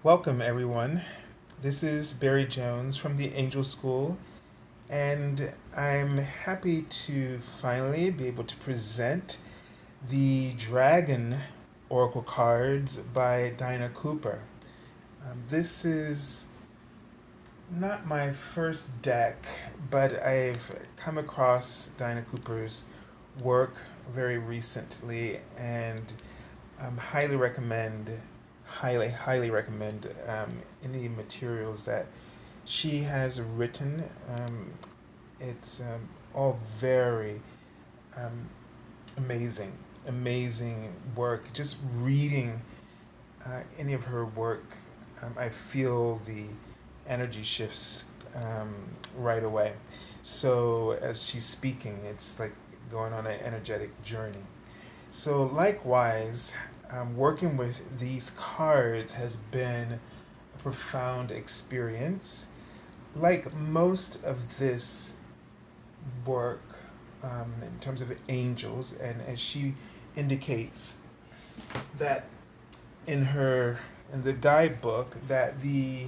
Welcome, everyone. This is Barry Jones from the Angel School, and I'm happy to finally be able to present the Dragon Oracle cards by Dinah Cooper. This is not my first deck, but I've come across Dinah Cooper's work very recently, and highly recommend, highly recommend any materials that she has written. It's all very um, amazing, amazing work. Just reading any of her work, I feel the energy shifts right away. So as she's speaking, it's like going on an energetic journey. So likewise, working with these cards has been a profound experience. Like most of this work, in terms of angels, and as she indicates that in her in the guidebook, that the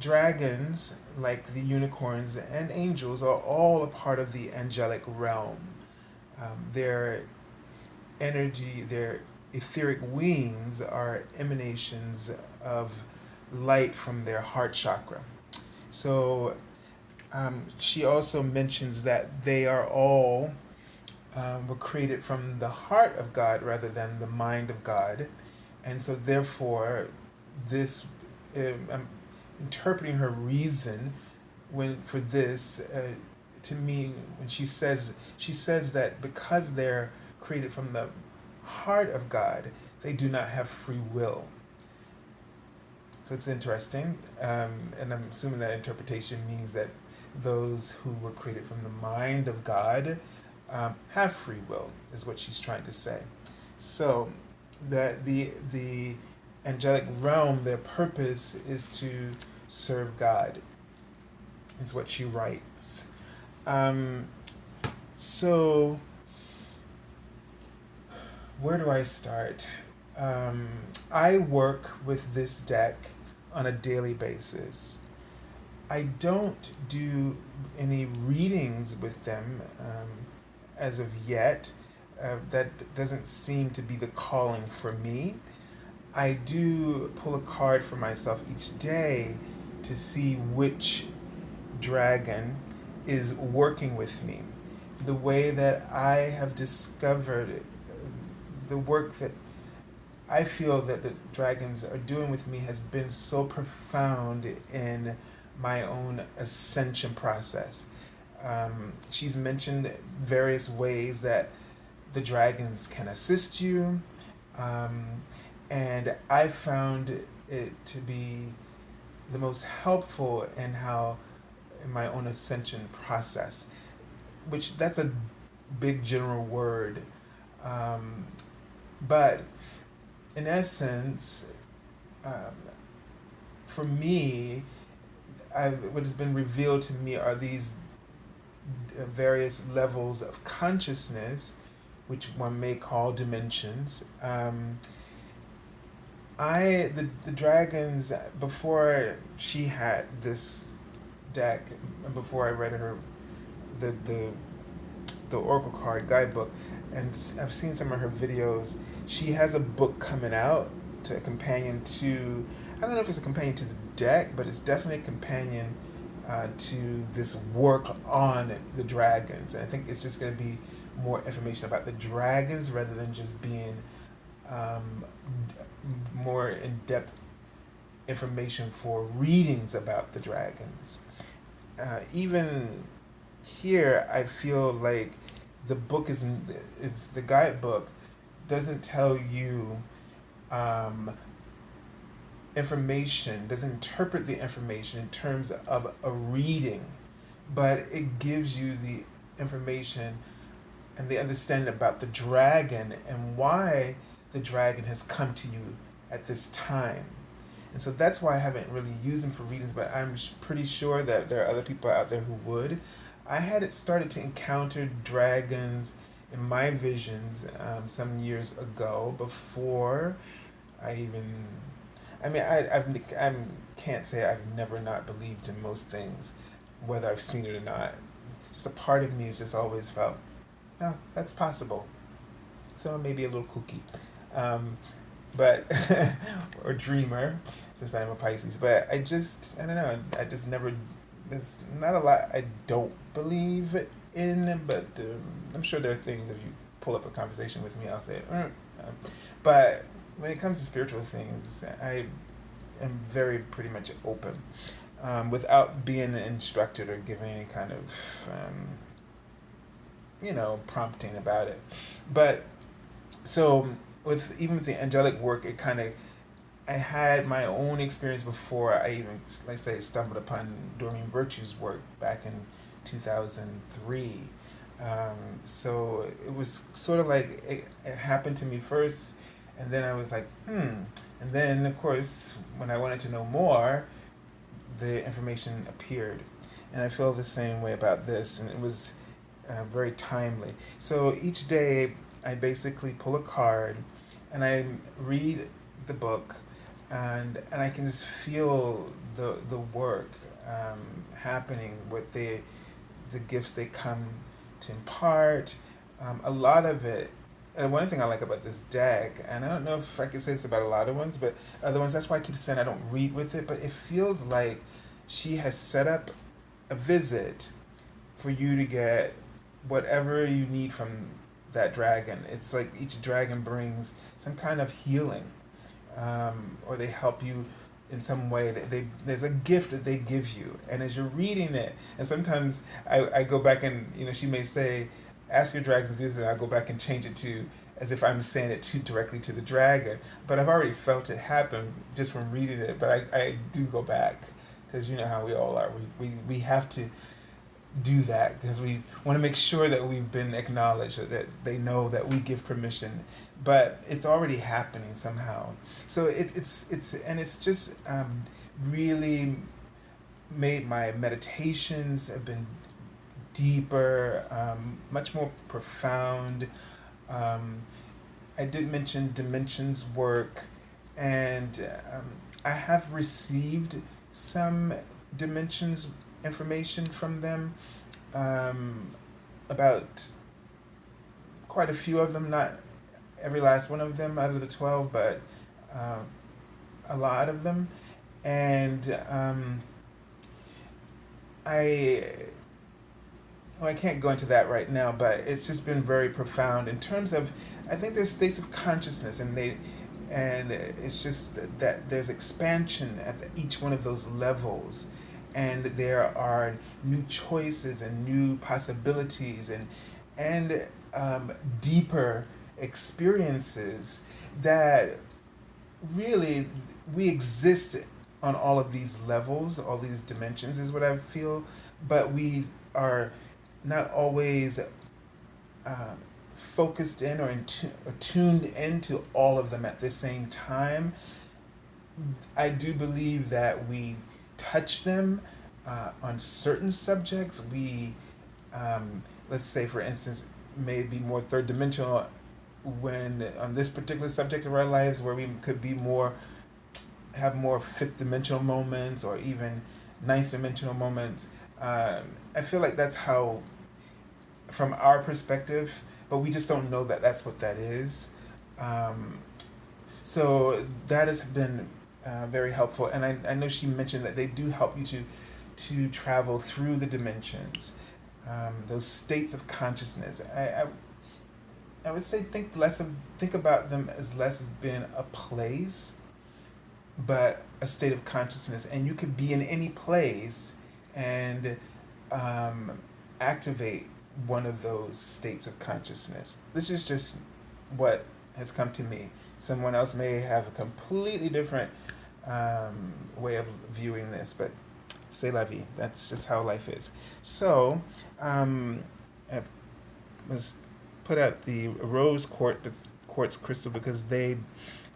dragons, like the unicorns and angels, are all a part of the angelic realm. Their energy, their etheric wings are emanations of light from their heart chakra. So she also mentions that they are all were created from the heart of God rather than the mind of God, and so therefore, this I'm interpreting her reason when for this to me when she says that because they're created from the heart of God, they do not have free will. So it's interesting, and I'm assuming that interpretation means that those who were created from the mind of God have free will, is what she's trying to say. So that the angelic realm, their purpose is to serve God, is what she writes. Um, so where do I start? Um, I work with this deck on a daily basis. I don't do any readings with them as of yet. That doesn't seem to be the calling for me. I do pull a card for myself each day to see which dragon is working with me. The way that I have discovered the work that I feel that the dragons are doing with me has been so profound in my own ascension process. She's mentioned various ways that the dragons can assist you, um, and I found it to be the most helpful in how in my own ascension process, which that's a big general word, um, but in essence, um, for me, what has been revealed to me are these various levels of consciousness, which one may call dimensions. The dragons, before she had this deck, and before I read her the the the Oracle card guidebook, and I've seen some of her videos. She has a book coming out to a companion to. I don't know if it's a companion to the deck, but it's definitely a companion to this work on the dragons. And I think it's just going to be more information about the dragons rather than just being um, more in depth information for readings about the dragons. Even here, I feel like the book is the guidebook doesn't tell you um, information, doesn't interpret the information in terms of a reading, but it gives you the information and the understanding about the dragon and why the dragon has come to you at this time. And so that's why I haven't really used them for readings, but I'm pretty sure that there are other people out there who would. I had it started to encounter dragons in my visions some years ago before I even I mean, I can't say I've never not believed in most things, whether I've seen it or not. Just a part of me has just always felt, no, that's possible. So maybe a little kooky, um, but or dreamer, since I'm a Pisces. But I don't know. I just never. There's not a lot I don't believe in, but I'm sure there are things. If you pull up a conversation with me, I'll say, but when it comes to spiritual things, I am very pretty much open, without being instructed or given any kind of prompting about it. But so with even with the angelic work, it kind of I had my own experience before I even, like say, stumbled upon Doreen Virtue's work back in 2003. So it was sort of like it happened to me first, and then I was like, and then of course when I wanted to know more, the information appeared, and I feel the same way about this, and it was very timely. So each day I basically pull a card, and I read the book, and I can just feel the work happening with the gifts they come to impart. A lot of it, and one thing I like about this deck, and I don't know if I can say this about a lot of ones, but other ones, that's why I keep saying I don't read with it, but it feels like she has set up a visit for you to get whatever you need from that dragon. It's like each dragon brings some kind of healing, or they help you in some way. There's a gift that they give you, and as you're reading it, and sometimes I go back and she may say, "Ask your dragons to do this," and I go back and change it to as if I'm saying it too directly to the dragon, but I've already felt it happen just from reading it. But I do go back because you know how we all are. We have to do that because we want to make sure that we've been acknowledged, or that they know that we give permission, but it's already happening somehow. So it's just really made my meditations have been deeper, much more profound. um, I did mention dimensions work, and I have received some dimensions information from them, um, about quite a few of them, not every last one of them out of the 12, but um, a lot of them. And I, well, I can't go into that right now, but it's just been very profound in terms of, I think there's states of consciousness, and it's just that there's expansion at each one of those levels, and there are new choices and new possibilities, and deeper experiences that really we exist on all of these levels, all these dimensions is what I feel, but we are not always uh, focused in or tuned into all of them at the same time. I do believe that we touch them on certain subjects. Let's say, for instance, may be more third dimensional when on this particular subject of our lives, where we could be more, have more fifth dimensional moments, or even ninth dimensional moments. I feel like that's how, from our perspective, but we just don't know that that's what that is. Um, so that has been very helpful, and I know she mentioned that they do help you to travel through the dimensions, those states of consciousness. I would say think about them as less as being a place, but a state of consciousness, and you could be in any place and um, activate one of those states of consciousness. This is just what has come to me. Someone else may have a completely different way of viewing this, but c'est la vie. That's just how life is. So, I was put out the quartz crystal because they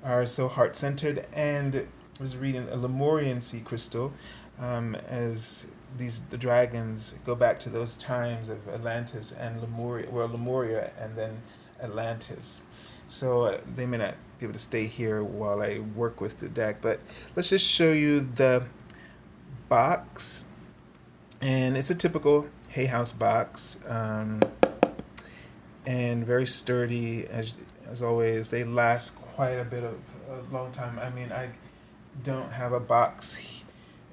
are so heart centered, and I was reading a Lemurian sea crystal, as the dragons go back to those times of Atlantis and Lemuria, well, Lemuria and then Atlantis. So they may not be able to stay here while I work with the deck. But let's just show you the box. And it's a typical Hay House box, and very sturdy as always. They last quite a long time. I mean, I don't have a box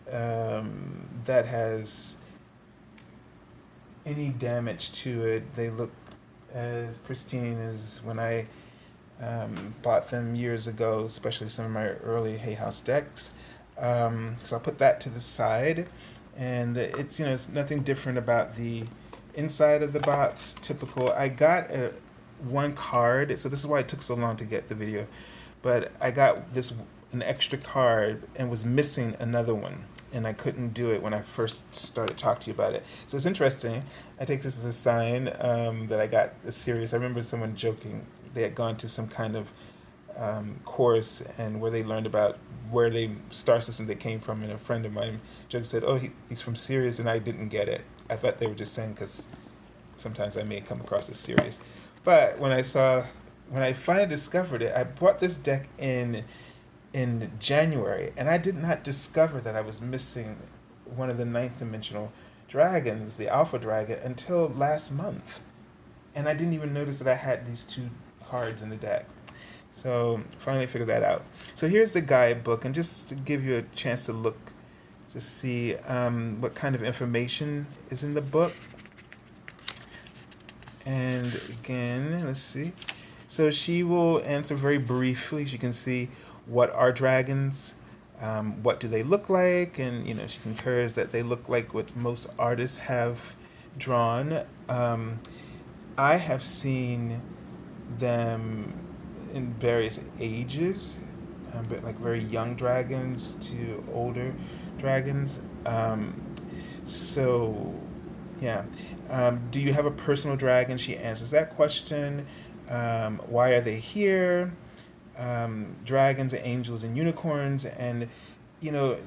that has any damage to it. They look as pristine as when I bought them years ago, especially some of my early Hay House decks. So I'll put that to the side, and it's nothing different about the inside of the box. Typical. I got one card, so this is why it took so long to get the video. But I got an extra card and was missing another one, and I couldn't do it when I first started talking to you about it. So it's interesting. I take this as a sign that I got a series. I remember someone joking they had gone to some kind of course and where they learned about where they star system they came from, and a friend of mine joked said, "Oh, he's from Sirius," and I didn't get it. I thought they were just saying because sometimes I may come across as serious. But when I finally discovered it, I bought this deck in January, and I did not discover that I was missing one of the ninth dimensional dragons, the Alpha Dragon, until last month. And I didn't even notice that I had these two cards in the deck. So finally figured that out. So here's the guidebook, and just to give you a chance to look, just see what kind of information is in the book. And again, let's see. So she will answer very briefly. As you can see, what are dragons? What do they look like? And she concurs that they look like what most artists have drawn. I have seen them in various ages, but like very young dragons to older dragons. So, yeah. Do you have a personal dragon? She answers that question. Why are they here? Dragons, angels, and unicorns. And,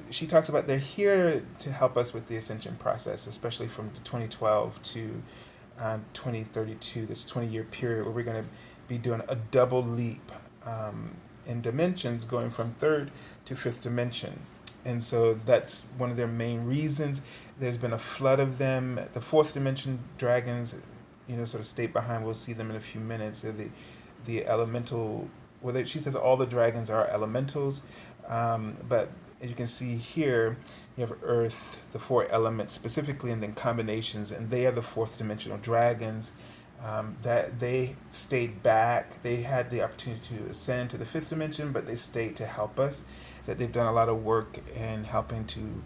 she talks about they're here to help us with the ascension process, especially from 2012 to 2032, this 20-year period where we're going to be doing a double leap in dimensions, going from third to fifth dimension. And so that's one of their main reasons. There's been a flood of them. The fourth dimension dragons, sort of stay behind. We'll see them in a few minutes. They're the elemental. Well, she says all the dragons are elementals, but as you can see here, you have Earth, the four elements specifically, and then combinations, and they are the fourth dimensional dragons. That they stayed back. They had the opportunity to ascend to the fifth dimension, but they stayed to help us. That they've done a lot of work in helping to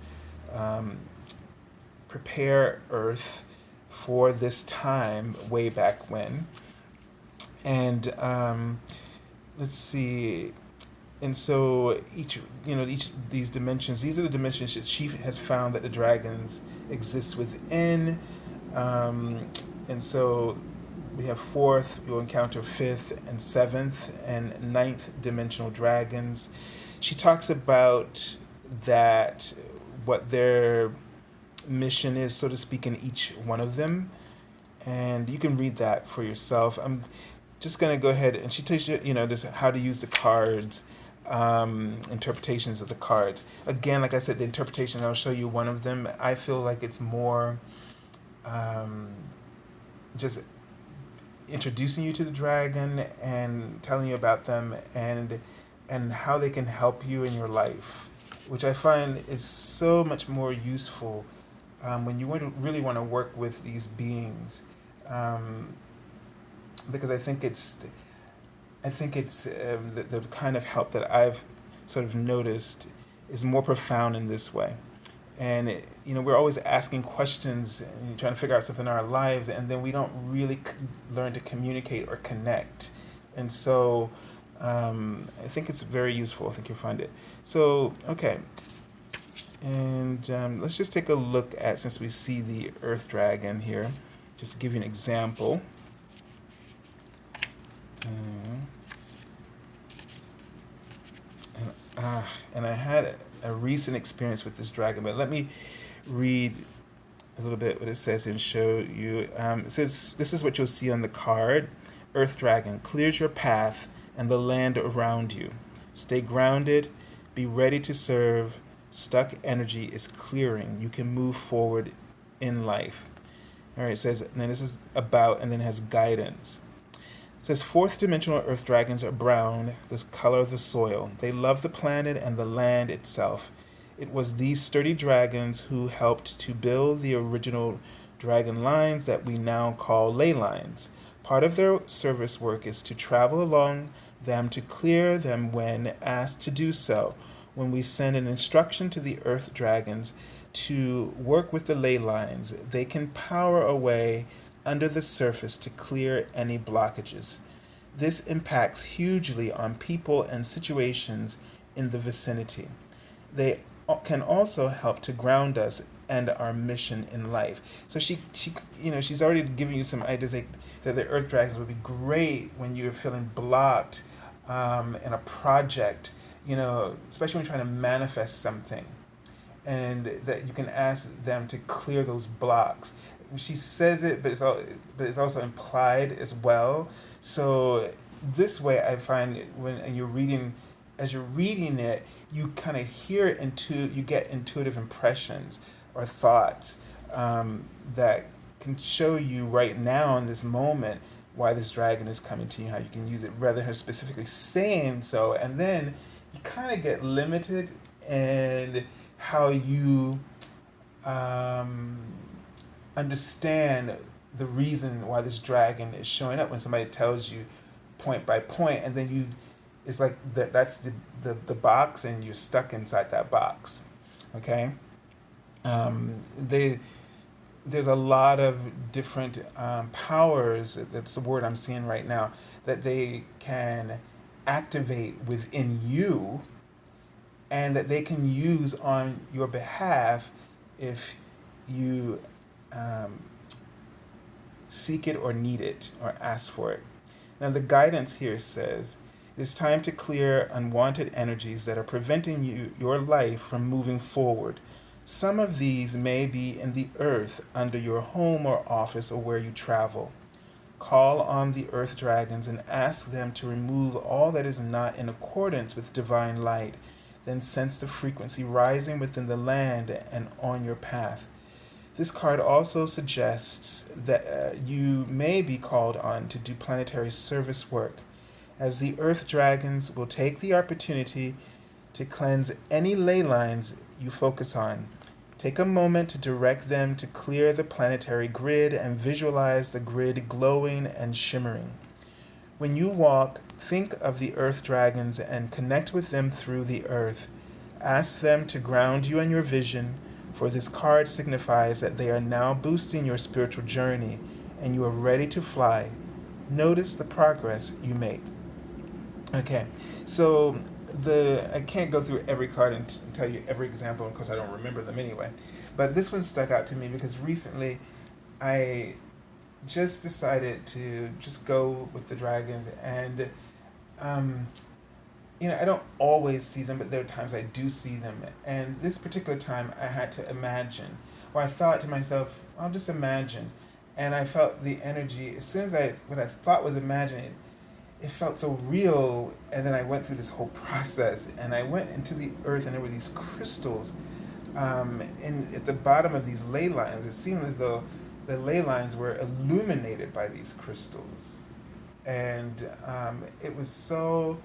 prepare Earth for this time way back when. And let's see. And so each these dimensions, these are the dimensions that she has found that the dragons exist within. And so we have fourth, you'll encounter fifth and seventh and ninth dimensional dragons. She talks about that, what their mission is, so to speak, in each one of them. And you can read that for yourself. I'm just going to go ahead, and she tells you, just how to use the cards, interpretations of the cards. Again, like I said, the interpretation, I'll show you one of them. I feel like it's more just introducing you to the dragon and telling you about them and how they can help you in your life, which I find is so much more useful when you really want to work with these beings, because I think it's the kind of help that I've sort of noticed is more profound in this way. And we're always asking questions and trying to figure out something in our lives, and then we don't really learn to communicate or connect. And so I think it's very useful. I think you'll find it. So, okay. And let's just take a look at, since we see the Earth Dragon here, just to give you an example. And I had a recent experience with this dragon, but let me read a little bit what it says and show you. It says, this is what you'll see on the card. Earth Dragon clears your path and the land around you. Stay grounded, be ready to serve. Stuck energy is clearing. You can move forward in life. All right, it says, and then this is about, and then it has guidance. It says, fourth dimensional earth dragons are brown, the color of the soil. They love the planet and the land itself. It was these sturdy dragons who helped to build the original dragon lines that we now call ley lines. Part of their service work is to travel along them to clear them when asked to do so. When we send an instruction to the earth dragons to work with the ley lines, they can power away under the surface to clear any blockages. This impacts hugely on people and situations in the vicinity. They can also help to ground us and our mission in life. So she's already giving you some ideas that the earth dragons would be great when you're feeling blocked in a project, especially when you're trying to manifest something, and that you can ask them to clear those blocks. She says it, but it's also implied as well. So this way, I find when you're reading, as you're reading it, you kind of hear you get intuitive impressions or thoughts that can show you right now in this moment why this dragon is coming to you, how you can use it, rather than her specifically saying so. And then you kind of get limited in how you understand the reason why this dragon is showing up when somebody tells you point by point, and then it's like that's the box, and you're stuck inside that box. Okay. There's a lot of different powers, that's the word I'm seeing right now, that they can activate within you, and that they can use on your behalf if you seek it or need it or ask for it. Now the guidance here says, it is time to clear unwanted energies that are preventing your life from moving forward. Some of these may be in the earth under your home or office or where you travel. Call on the earth dragons and ask them to remove all that is not in accordance with divine light. Then sense the frequency rising within the land and on your path. This card also suggests that you may be called on to do planetary service work, as the earth dragons will take the opportunity to cleanse any ley lines you focus on. Take a moment to direct them to clear the planetary grid and visualize the grid glowing and shimmering. When you walk, think of the earth dragons and connect with them through the earth. Ask them to ground you in your vision, for this card signifies that they are now boosting your spiritual journey and you are ready to fly. Notice the progress you make. Okay, so I can't go through every card and tell you every example because I don't remember them anyway. But this one stuck out to me because recently I just decided to just go with the dragons, and I don't always see them, but there are times I do see them. And this particular time I had to imagine, or I thought to myself, I'll just imagine. And I felt the energy, as soon as what I thought was imagining, it felt so real. And then I went through this whole process, and I went into the earth, and there were these crystals at the bottom of these ley lines. It seemed as though the ley lines were illuminated by these crystals. And it was so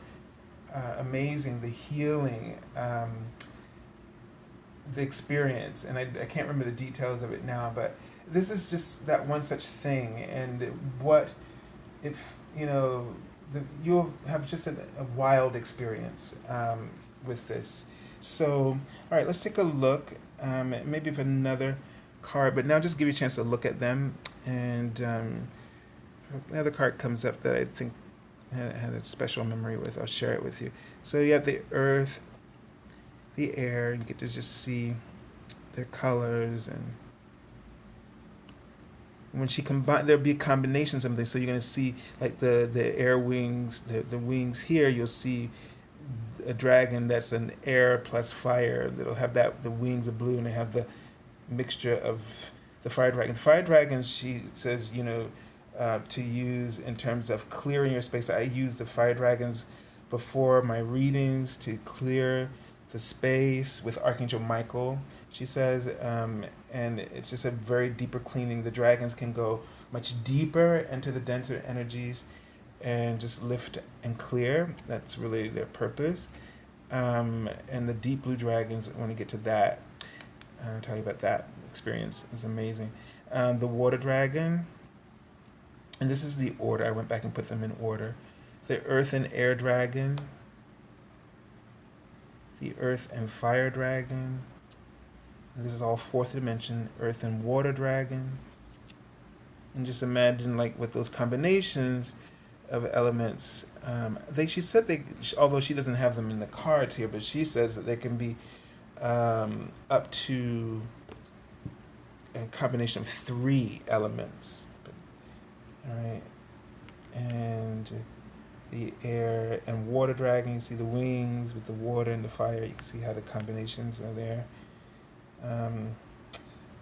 amazing, the healing, the experience. And I can't remember the details of it now, but this is just that one such thing. And what if, you'll have just a wild experience with this. So, all right, let's take a look, maybe of another card, but now just give you a chance to look at them. And another card comes up that I think had a special memory with. I'll share it with you. So you have the earth, the air. You get to just see their colors, and when she combine, there'll be combinations of them. So you're gonna see like the air wings, the wings here. You'll see a dragon that's an air plus fire. That'll have the wings are blue, and they have the mixture of the fire dragon. The fire dragons, she says, to use in terms of clearing your space. I use the fire dragons before my readings to clear the space with Archangel Michael, she says, and it's just a very deeper cleaning. The dragons can go much deeper into the denser energies and just lift and clear. That's really their purpose. And the deep blue dragons, when we get to that, I'll tell you about that experience. It was amazing. The water dragon, and this is the order. I went back and put them in order. The earth and air dragon, the earth and fire dragon. And this is all fourth dimension, earth and water dragon. And just imagine, like, with those combinations of elements, she said although she doesn't have them in the cards here, but she says that they can be up to a combination of 3 elements. All right, and the air and water dragon, you see the wings with the water and the fire. You can see how the combinations are there.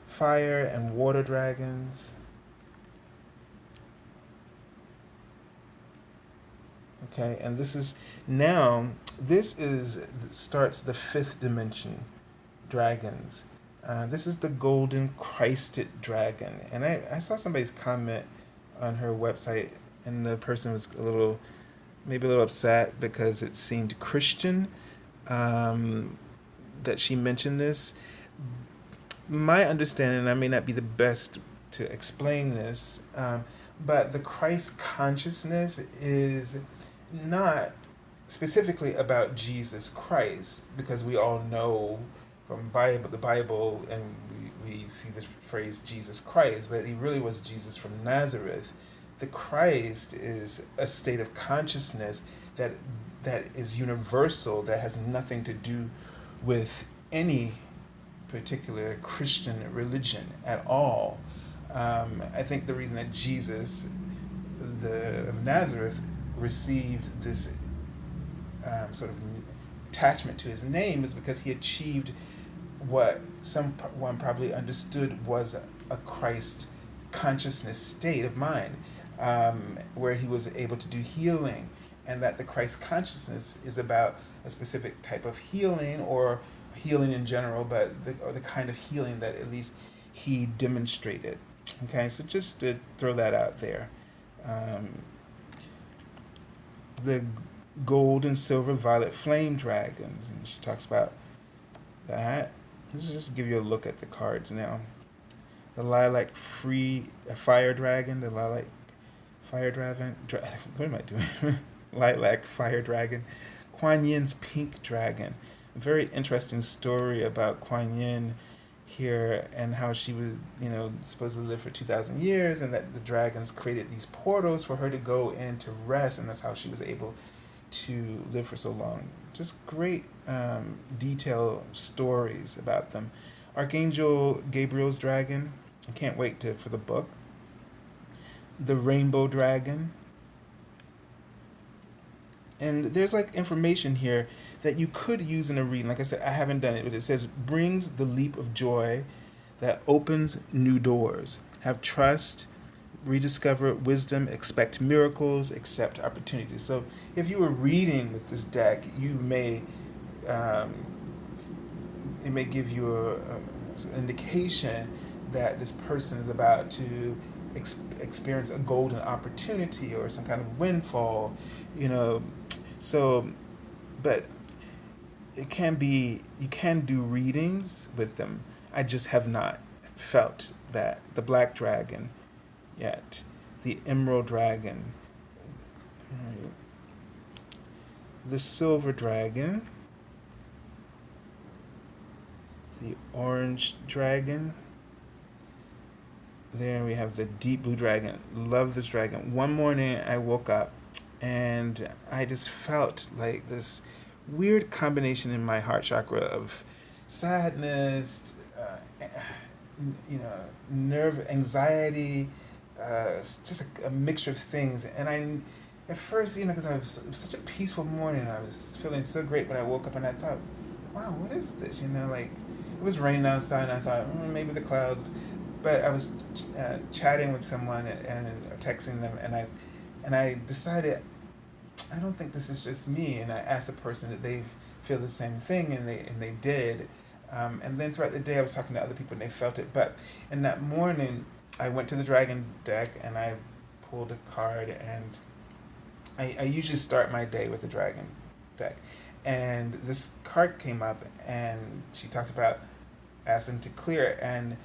Fire and water dragons. Okay, and this starts the 5th dimension dragons. This is the golden Christed dragon. And I saw somebody's comment on her website, and the person was maybe a little upset because it seemed Christian that she mentioned this. My understanding, I may not be the best to explain this, but the Christ consciousness is not specifically about Jesus Christ, because we all know from the Bible, and we see the phrase Jesus Christ, but he really was Jesus from Nazareth. The Christ is a state of consciousness that is universal, that has nothing to do with any particular Christian religion at all. I think the reason that Jesus of Nazareth received this sort of attachment to his name is because he achieved what someone probably understood was a Christ consciousness state of mind, where he was able to do healing, and that the Christ consciousness is about a specific type of healing, or healing in general, but the kind of healing that at least he demonstrated. Okay, so just to throw that out there. The gold and silver violet flame dragons, and she talks about that. Let's just give you a look at the cards now. The lilac fire dragon, the lilac fire dragon, what am I doing? Lilac fire dragon. Kuan Yin's pink dragon. A very interesting story about Kuan Yin here, and how she was, supposed to live for 2,000 years, and that the dragons created these portals for her to go in to rest, and that's how she was able to live for so long. Just great detailed stories about them. Archangel Gabriel's dragon. I can't wait for the book. The rainbow dragon. And there's information here that you could use in a reading. Like I said, I haven't done it, but it says, brings the leap of joy that opens new doors. Have trust, rediscover wisdom, expect miracles, accept opportunities. So if you were reading with this deck, you may, it may give you an indication that this person is about to experience a golden opportunity or some kind of windfall, So, but it can be, you can do readings with them. I just have not felt that. The black dragon yet. The emerald dragon. The silver dragon. The orange dragon. There we have the deep blue dragon. Love this dragon. One morning I woke up and I just felt like this weird combination in my heart chakra of sadness, nerve, anxiety, just a mixture of things. And at first, because it was such a peaceful morning, I was feeling so great when I woke up, and I thought, wow, what is this? It was raining outside, and I thought, maybe the clouds. But I was chatting with someone and texting them, and I decided I don't think this is just me. And I asked the person that they feel the same thing, and they did. And then throughout the day, I was talking to other people, and they felt it. But in that morning, I went to the Dragon deck and I pulled a card, and I usually start my day with the Dragon deck. And this card came up, and she talked about asking to clear it, and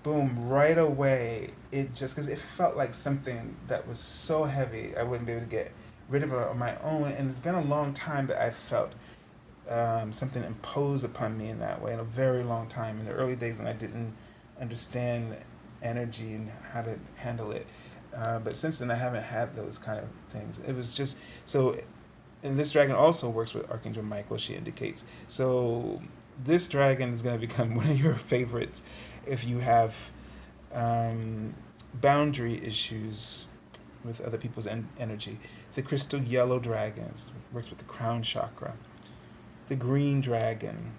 boom, right away, it just, because it felt like something that was so heavy, I wouldn't be able to get rid of it on my own. And it's been a long time that I've felt something imposed upon me in that way, in a very long time. In the early days when I didn't understand energy and how to handle it. But since then, I haven't had those kind of things. It was just so. And this dragon also works with Archangel Michael, she indicates. So this dragon is going to become one of your favorites if you have boundary issues with other people's energy. The crystal yellow dragon works with the crown chakra. The green dragon.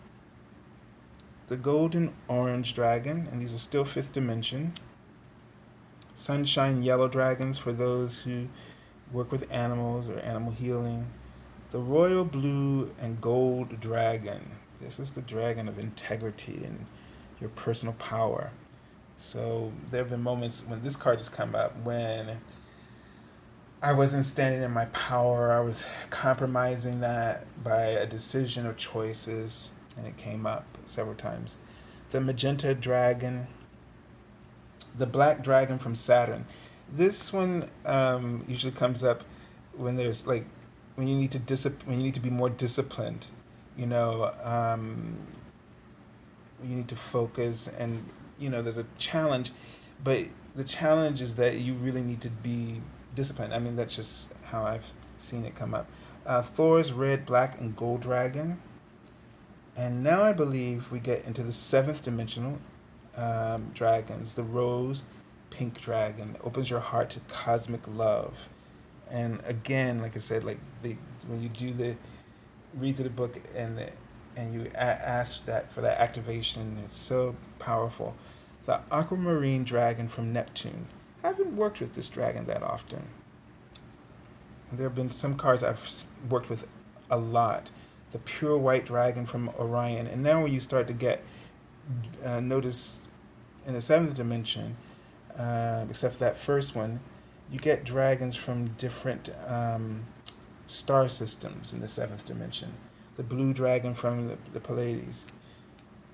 The golden orange dragon, and these are still fifth dimension. Sunshine yellow dragons for those who work with animals or animal healing. The royal blue and gold dragon. This is the dragon of integrity and your personal power. So there have been moments when this card has come up when I wasn't standing in my power. I was compromising that by a decision or choices, and it came up several times. The magenta dragon, the black dragon from Saturn. This one usually comes up when there's like when you need to when you need to be more disciplined. You know, you need to focus, and there's a challenge, but the challenge is that you really need to be disciplined. I mean, that's just how I've seen it come up. Thor's red, black, and gold dragon. And now I believe we get into the seventh dimensional dragons. The rose pink dragon opens your heart to cosmic love. And again, like I said, like when you do the read through the book and you ask that for that activation, it's so powerful. The aquamarine dragon from Neptune. I haven't worked with this dragon that often. There have been some cards I've worked with a lot. The pure white dragon from Orion. And now when you start to get notice in the seventh dimension, except for that first one, you get dragons from different star systems in the seventh dimension. The blue dragon from the Pleiades.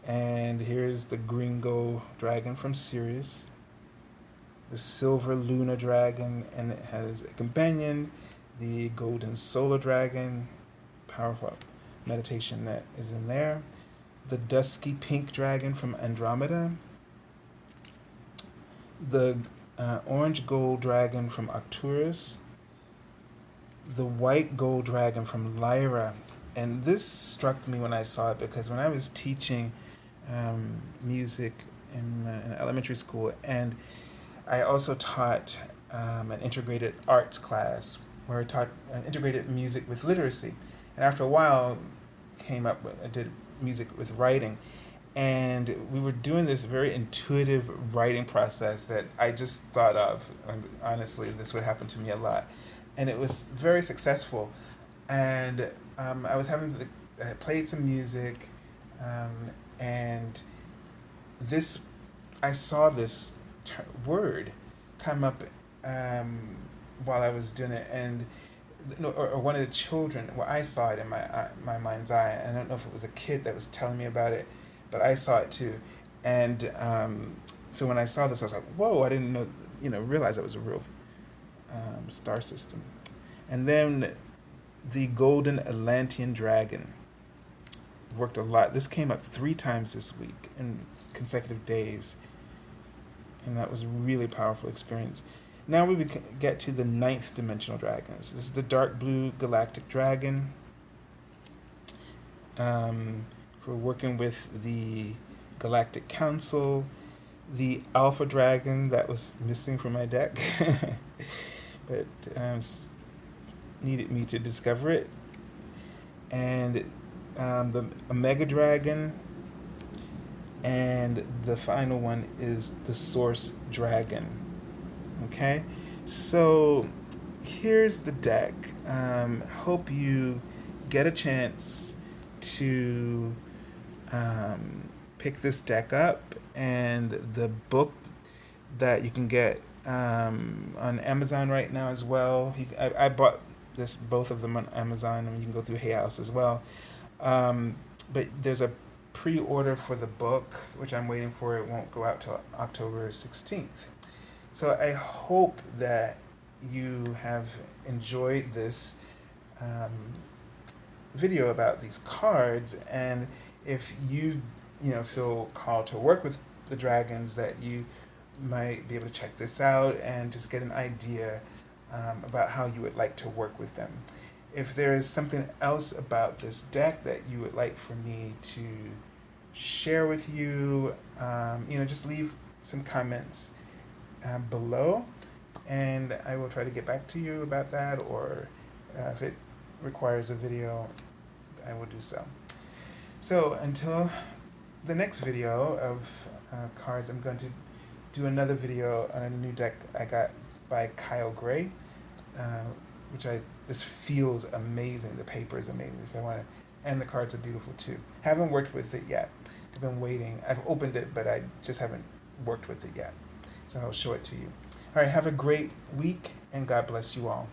And here's the Gringo dragon from Sirius. The silver Luna dragon, and it has a companion, the golden solar dragon. Powerful meditation that is in there. The dusky pink dragon from Andromeda. The orange gold dragon from Arcturus. The white gold dragon from Lyra. And this struck me when I saw it, because when I was teaching music in elementary school, and I also taught an integrated arts class where I taught integrated music with literacy. And after a while, I did music with writing. And we were doing this very intuitive writing process that I just thought of. Honestly, this would happen to me a lot. And it was very successful. And I played some music, and I saw this word come up while I was doing it, and or one of the children. Well, I saw it in my mind's eye. I don't know if it was a kid that was telling me about it, but I saw it too. And so when I saw this, I was like, "Whoa!" I didn't realize that was a real star system. And then the golden Atlantean dragon worked a lot. This came up 3 times this week in consecutive days, and that was a really powerful experience. Now we get to the 9th dimensional dragons. This is the dark blue galactic dragon. For working with the Galactic Council, the alpha dragon that was missing from my deck, but needed me to discover it, and the omega dragon, and the final one is the Source Dragon. Okay, so here's the deck. Hope you get a chance to pick this deck up, and the book that you can get on Amazon right now as well. I bought both of them on Amazon, and you can go through Hay House as well. Um, but there's a pre-order for the book, which I'm waiting for. It won't go out till October 16th. So I hope that you have enjoyed this um, video about these cards, and if you feel called to work with the dragons, that you might be able to check this out and just get an idea about how you would like to work with them. If there is something else about this deck that you would like for me to share with you, just leave some comments below, and I will try to get back to you about that, or if it requires a video, I will do so. So until the next video of cards, I'm going to do another video on a new deck I got by Kyle Gray, which this feels amazing. The paper is amazing, so I want to, and the cards are beautiful too. Haven't worked with it yet. I've been waiting. I've opened it, but I just haven't worked with it yet. So I'll show it to you. All right, have a great week, and God bless you all.